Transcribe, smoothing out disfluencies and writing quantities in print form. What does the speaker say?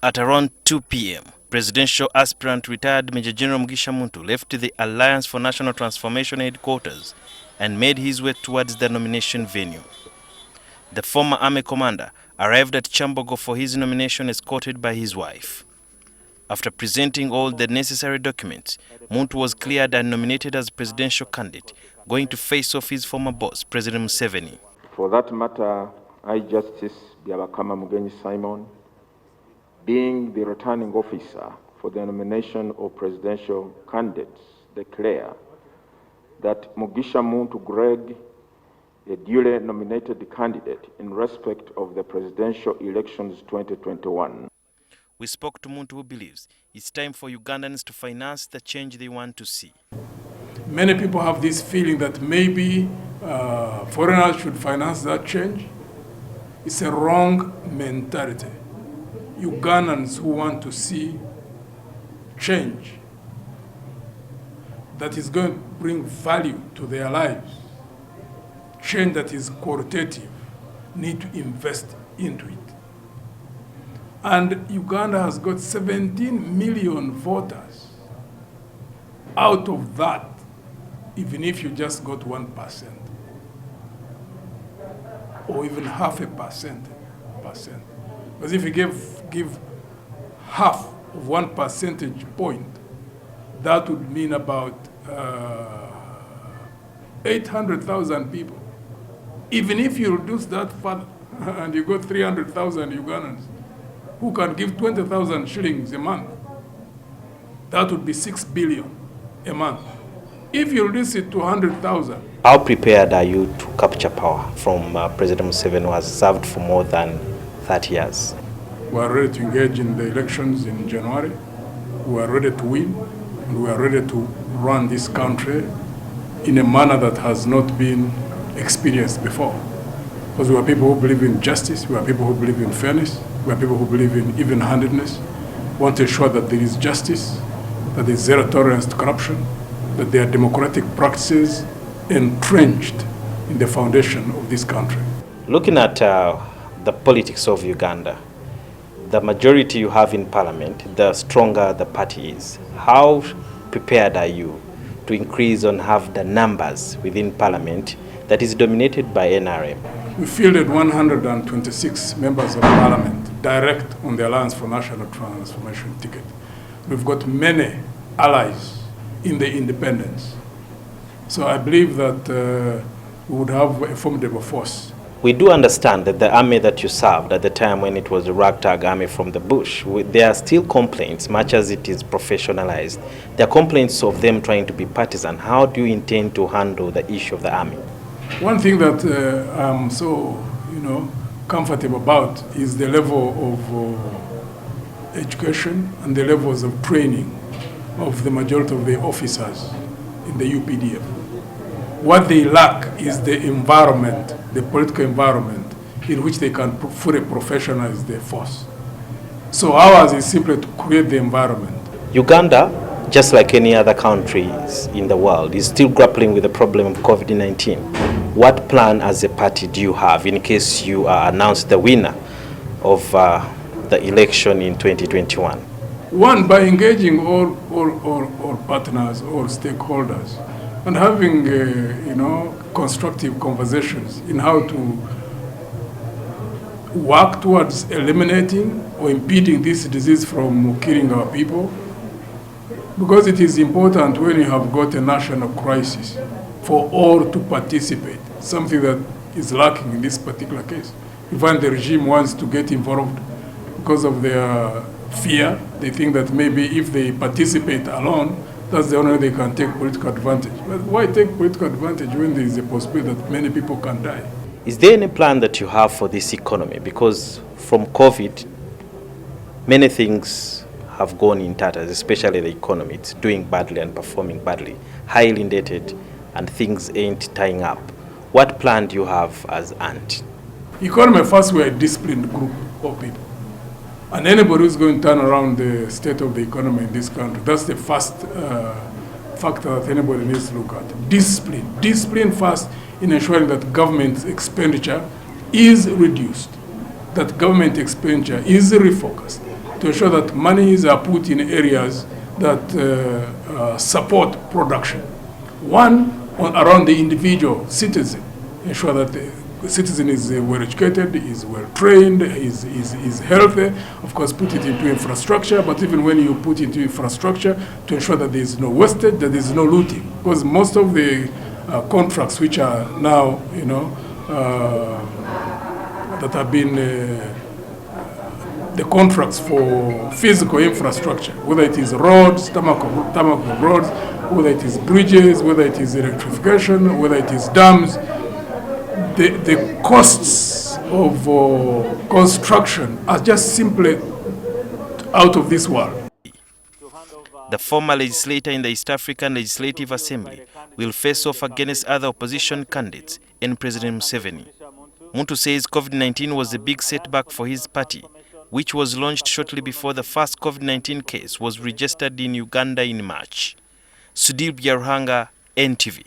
At around 2 p.m., presidential aspirant retired Major General Mugisha Muntu left the Alliance for National Transformation headquarters and made his way towards the nomination venue. The former army commander arrived at Chambogo for his nomination, escorted by his wife. After presenting all the necessary documents, Muntu was cleared and nominated as presidential candidate, going to face off his former boss, President Museveni. For that matter, I, Justice Byaruhanga Simon, being the returning officer for the nomination of presidential candidates, declare that Mugisha Muntu Greg, a duly nominated candidate in respect of the presidential elections 2021. We spoke to Muntu, who believes it's time for Ugandans to finance the change they want to see. Many people have this feeling that maybe foreigners should finance that change. It's a wrong mentality. Ugandans who want to see change that is going to bring value to their lives, change that is qualitative, need to invest into it. And Uganda has got 17 million voters. Out of that, even if you just got 1%, or even 0.5%, because if you give half of 1 percentage point, that would mean about 800,000 people. Even if you reduce that further, and you got 300,000 Ugandans who can give 20,000 shillings a month, that would be 6 billion a month. If you reduce it to 100,000. How prepared are you to capture power from President Museveni, who has served for more than 30 years? We are ready to engage in the elections in January. We are ready to win, and we are ready to run this country in a manner that has not been experienced before. Because we are people who believe in justice, we are people who believe in fairness, we are people who believe in even-handedness. We want to ensure that there is justice, that there is zero tolerance to corruption, that there are democratic practices entrenched in the foundation of this country. Looking at the politics of Uganda, the majority you have in parliament, the stronger the party is. How prepared are you to increase and have the numbers within parliament that is dominated by NRM? We fielded 126 members of parliament direct on the Alliance for National Transformation ticket. We've got many allies in the independents. So I believe that we would have a formidable force. We do understand that the army that you served at the time when it was a ragtag army from the bush, there are still complaints, much as it is professionalized. There are complaints of them trying to be partisan. How do you intend to handle the issue of the army? One thing that I'm so, comfortable about is the level of education and the levels of training of the majority of the officers in the UPDF. What they lack is the environment, the political environment in which they can fully professionalize their force. So ours is simply to create the environment. Uganda, just like any other countries in the world, is still grappling with the problem of COVID-19. What plan as a party do you have in case you are announced the winner of the election in 2021? One, by engaging all partners, all stakeholders, and having constructive conversations in how to work towards eliminating or impeding this disease from killing our people. Because it is important when you have got a national crisis for all to participate, something that is lacking in this particular case. You find the regime wants to get involved because of their fear. They think that maybe if they participate alone, that's the only way they can take political advantage. But why take political advantage when there is a possibility that many people can die? Is there any plan that you have for this economy? Because from COVID, many things have gone in tatters, especially the economy. It's doing badly and performing badly, highly indebted, and things ain't tying up. What plan do you have as ANT? Economy, first, we're a disciplined group of people. And anybody who's going to turn around the state of the economy in this country, that's the first factor that anybody needs to look at. Discipline. Discipline first in ensuring that government expenditure is reduced, that government expenditure is refocused to to ensure that monies are put in areas that support production. One, around the individual citizen, ensure that the citizen is well educated, is well trained, is healthy. Of course, put it into infrastructure, but even when you put into infrastructure, to ensure that there is no wastage, that there is no looting. Because most of the contracts which are now, that have been the contracts for physical infrastructure, whether it is roads, tarmac roads, whether it is bridges, whether it is electrification, whether it is dams, the costs of construction are just simply out of this world. The former legislator in the East African Legislative Assembly will face off against other opposition candidates and President Museveni. Muntu says COVID-19 was a big setback for his party, which was launched shortly before the first COVID-19 case was registered in Uganda in March. Sudhir Byaruhanga, NTV.